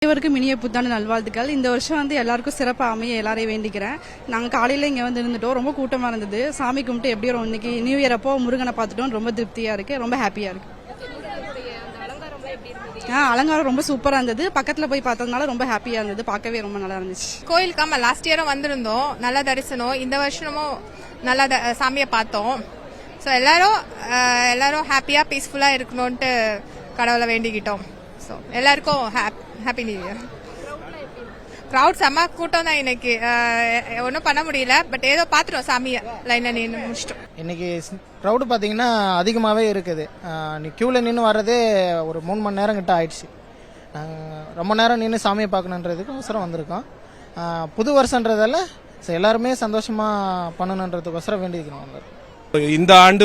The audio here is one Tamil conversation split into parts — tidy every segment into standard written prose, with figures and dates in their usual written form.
அனைவருக்கும் இனிய புத்தாண்டு நல்வாழ்த்துக்கள். இந்த வருஷம் எல்லாருக்கும் சிறப்பாக அமைய எல்லாரையும் வேண்டிக்கிறேன். நாங்கள் காலையில் இங்கே இருந்துட்டோம். ரொம்ப கூட்டமாக இருந்தது. சாமி கும்பிட்டு எப்படியும் இன்னைக்கு நியூ இயர் அப்போ முருகனை பார்த்துட்டோம். ரொம்ப திருப்தியாக இருக்கு, ரொம்ப ஹாப்பியாக இருக்கு. அலங்காரம் ரொம்ப சூப்பரா இருந்தது. பக்கத்துல போய் பார்த்ததுனால ரொம்ப ஹாப்பியா இருந்தது. பார்க்கவே ரொம்ப நல்லா இருந்துச்சு. கோயிலுக்காம லாஸ்ட் இயரும் வந்திருந்தோம். நல்லா தரிசனம். இந்த வருஷமும் நல்லா சாமியை பார்த்தோம். ஸோ எல்லாரும் ஹாப்பியா பீஸ்ஃபுல்லா இருக்கணும்ட்டு கடவுளை வேண்டிக்கிட்டோம். ஸோ எல்லாருக்கும் ஹாப்பி நியூ இயர். க்ரௌட் செம்ம கூட்டம் தான் இன்னைக்கு. ஒன்றும் பண்ண முடியல. பட் ஏதோ பார்த்துட்டோம் சாமியை லைனில் நின்று முடிச்சிட்டோம். இன்னைக்கு க்ரௌடு பார்த்தீங்கன்னா அதிகமாகவே இருக்குது. க்யூவில் நின்று வர்றதே ஒரு 3 மணி நேரம் கிட்ட ஆயிடுச்சு. ரொம்ப நேரம் நின்று சாமியை பார்க்கணுன்றதுக்கு அவசரம் வந்திருக்கோம். புது வருஷன்றதால எல்லாருமே சந்தோஷமாக பண்ணணுன்றதுக்கோசரம் வேண்டிக்கிறோம். இந்த ஆண்டு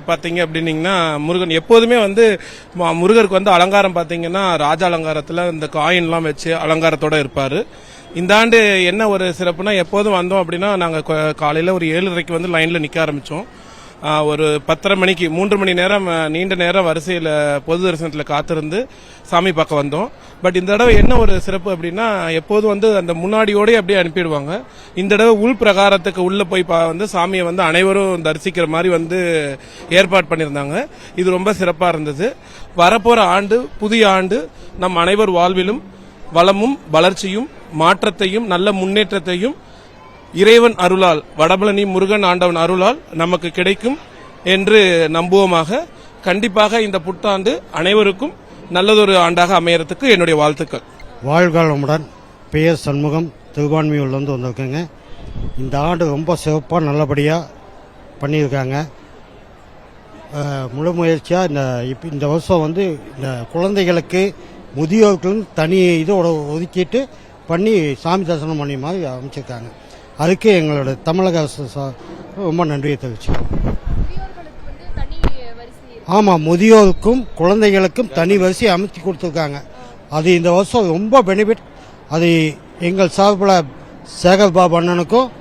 பாத்தீங்க அப்படின்னீங்கன்னா முருகன் எப்போதுமே முருகருக்கு அலங்காரம் பாத்தீங்கன்னா ராஜ அலங்காரத்துல இந்த காயின்லாம் வச்சு அலங்காரத்தோட இருப்பாரு. இந்த ஆண்டு என்ன ஒரு சிறப்புனா எப்போதும் வந்தோம் அப்படின்னா நாங்க காலையில ஒரு 7:30க்கு லைன்ல நிக்க ஆரம்பிச்சோம். ஒரு 10:30 மணிக்கு 3 மணி நேரம் நீண்ட நேரம் வரிசையில பொது தரிசனத்துல காத்திருந்து சாமி பார்க்க வந்தோம். பட் இந்த தடவை என்ன ஒரு சிறப்பு அப்படின்னா எப்போதும் அந்த முன்னாடியோடய அப்படியே அனுப்பிடுவாங்க. இந்த தடவை உள் பிரகாரத்துக்கு உள்ள போய் சாமியை அனைவரும் தரிசிக்கிற மாதிரி ஏற்பாடு பண்ணியிருந்தாங்க. இது ரொம்ப சிறப்பா இருந்தது. வரப்போற ஆண்டு புதிய ஆண்டு நம் அனைவர் வாழ்விலும் வளமும் வளர்ச்சியும் மாற்றத்தையும் நல்ல முன்னேற்றத்தையும் இறைவன் அருளால் வடபழனி முருகன் ஆண்டவன் அருளால் நமக்கு கிடைக்கும் என்று நம்புவோமாக. கண்டிப்பாக இந்த புத்தாண்டு அனைவருக்கும் நல்லதொரு ஆண்டாக அமையறதுக்கு என்னுடைய வாழ்த்துக்கள். வாழ்காலமுடன் பெயர் சண்முகம் திருவான்மையூர்லேருந்து வந்திருக்கேங்க. இந்த ஆண்டு ரொம்ப சிறப்பாக நல்லபடியாக பண்ணியிருக்காங்க. முழு முயற்சியாக இந்த வருஷம் இந்த குழந்தைகளுக்கு முதியோர்களும் தனி இதோட ஒதுக்கிட்டு பண்ணி சாமி தரிசனம் பண்ணி மாதிரி அமைச்சிருக்காங்க. அதுக்கு எங்களோட தமிழக அரசு ரொம்ப நன்றியை தெரிவிச்சுக்கிறோம். ஆமாம், முதியோருக்கும் குழந்தைகளுக்கும் தனி வரிசை அமைத்து கொடுத்துருக்காங்க. அது இந்த வருஷம் ரொம்ப பெனிஃபிட். அது எங்கள் சார்பில் சேகர் பாபு அண்ணனுக்கும்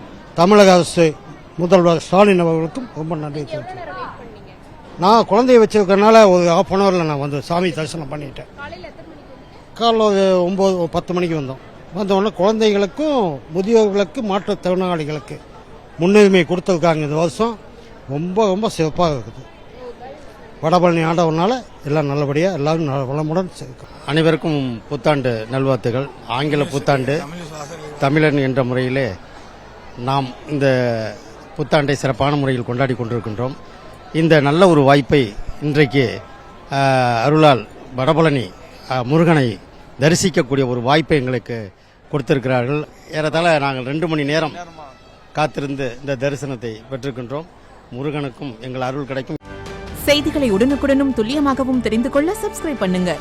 தமிழக அரசு முதல்வர் ஸ்டாலின் அவர்களுக்கும் ரொம்ப நன்றியை தெரிவிச்சுக்கிறேன். நான் குழந்தைய வச்சிருக்கனால ஒரு 1/2 ஹவரில் நான் சாமி தரிசனம் பண்ணிட்டேன். காலைல ஒரு 9-10 மணிக்கு வந்தோடனே குழந்தைகளுக்கும் முதியோர்களுக்கும் மாற்றுத்திறனாளிகளுக்கு முன்னுரிமை கொடுத்துருக்காங்க. இந்த வருஷம் ரொம்ப ரொம்ப சிறப்பாக இருக்குது. வடபழனி ஆண்டவனால எல்லாம் நல்லபடியாக எல்லாரும் வளமுடன் சேர்க்கும். அனைவருக்கும் புத்தாண்டு நல்வாழ்த்துகள். ஆங்கில புத்தாண்டு தமிழன் என்ற முறையிலே நாம் இந்த புத்தாண்டை சிறப்பான முறையில் கொண்டாடி கொண்டிருக்கின்றோம். இந்த நல்ல ஒரு வாய்ப்பை இன்றைக்கு அருளால் வடபழனி முருகனை தரிசிக்கக்கூடிய ஒரு வாய்ப்பை எங்களுக்கு கொடுத்திருக்கிறார்கள். ஏறத்தாழ நாங்கள் 2 மணி நேரம் காத்திருந்து இந்த தரிசனத்தை பெற்றிருக்கின்றோம். முருகனுக்கும் எங்கள் அருள் கிடைக்கும். செய்திகளை உடனுக்குடனும் துல்லியமாகவும் தெரிந்து கொள்ள சப்ஸ்கிரைப் பண்ணுங்க.